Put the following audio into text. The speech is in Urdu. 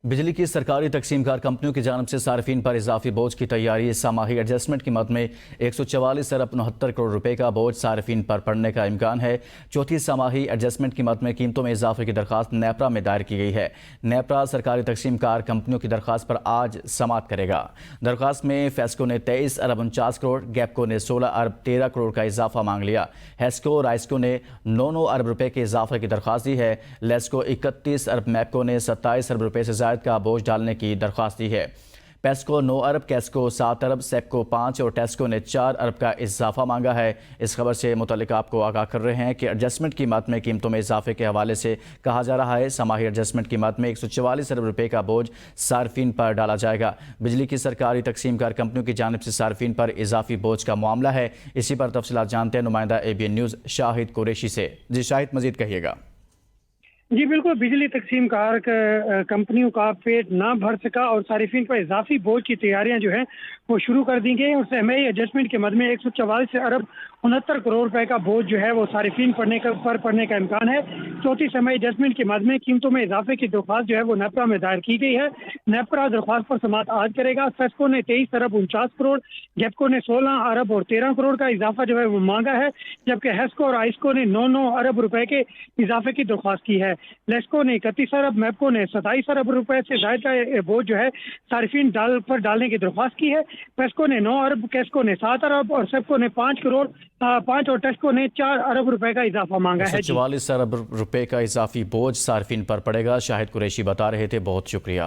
بجلی کی سرکاری تقسیم کار کمپنیوں کی جانب سے صارفین پر اضافی بوجھ کی تیاری۔ سماحی ایڈجسٹمنٹ کی مد میں 144.69 کروڑ روپے کا بوجھ صارفین پر پڑنے کا امکان ہے۔ چوتھی سماحی ایڈجسٹمنٹ کی مد میں قیمتوں میں اضافے کی درخواست نیپرا میں دائر کی گئی ہے۔ نیپرا سرکاری تقسیم کار کمپنیوں کی درخواست پر آج سماعت کرے گا۔ درخواست میں فیسکو نے 23.49 کروڑ، گیپکو نے 16.13 کروڑ کا اضافہ مانگ لیا۔ ہیسکو اور رائسکو نے 9 ارب روپے کے اضافے کی درخواست دی ہے۔ لیسکو 31 ارب، میپکو نے 27 ارب روپے سے زائد کا بوجھ ڈالنے کی درخواست دی ہے۔ پیسکو 9 ارب، کیسکو 7 ارب، سیپکو 5 اور ٹیسکو نے 4 ارب کا اضافہ مانگا ہے۔ اس خبر سے متعلق آپ کو آگاہ کر رہے ہیں کہ ایڈجسٹمنٹ کی مد میں قیمتوں میں اضافے کے حوالے سے کہا جا رہا ہے سماحی ایڈجسٹمنٹ کی مد میں 144 ارب روپے کا بوجھ صارفین پر ڈالا جائے گا۔ بجلی کی سرکاری تقسیم کار کمپنیوں کی جانب سے صارفین پر اضافی بوجھ کا معاملہ ہے۔ اسی پر تفصیلات جانتے ہیں نمائندہ ABN نیوز شاہد قریشی سے۔ جی شاہد، مزید کہیے گا۔ جی بالکل، بجلی تقسیم کار کمپنیوں کا پیٹ نہ بھر سکا اور صارفین پر اضافی بوجھ کی تیاریاں جو ہیں وہ شروع کر دی گئی اور سہمائی ایڈجسٹمنٹ کے مد میں 144 ارب 69 کروڑ روپے کا بوجھ جو ہے وہ صارفین پر پڑنے کا امکان ہے۔ چوتھی سہمائی ایڈجسٹمنٹ کے مد میں قیمتوں میں اضافے کی درخواست جو ہے وہ نیپرا میں دائر کی گئی ہے۔ نیپرا درخواست پر سماعت آج کرے گا۔ فیسکو نے 23 ارب 49 کروڑ، گیپکو نے 16 ارب اور 13 کروڑ کا اضافہ جو ہے وہ مانگا ہے، جبکہ ہیسکو اور آئسکو نے 9 ارب روپے کے اضافے کی درخواست کی ہے۔ لیسکو نے 31 ارب، میپکو نے 27 ارب روپے سے زائد کا بوجھ جو ہے صارفین پر ڈالنے کی درخواست کی ہے۔ پیسکو نے 9 ارب، کیسکو نے 7 ارب اور سیپکو نے 5 کروڑ 5 اور ٹیسکو نے 4 ارب روپے کا اضافہ مانگا ہے۔ 144 ارب روپے کا اضافی بوجھ صارفین پر پڑے گا۔ شاہد قریشی بتا رہے تھے، بہت شکریہ۔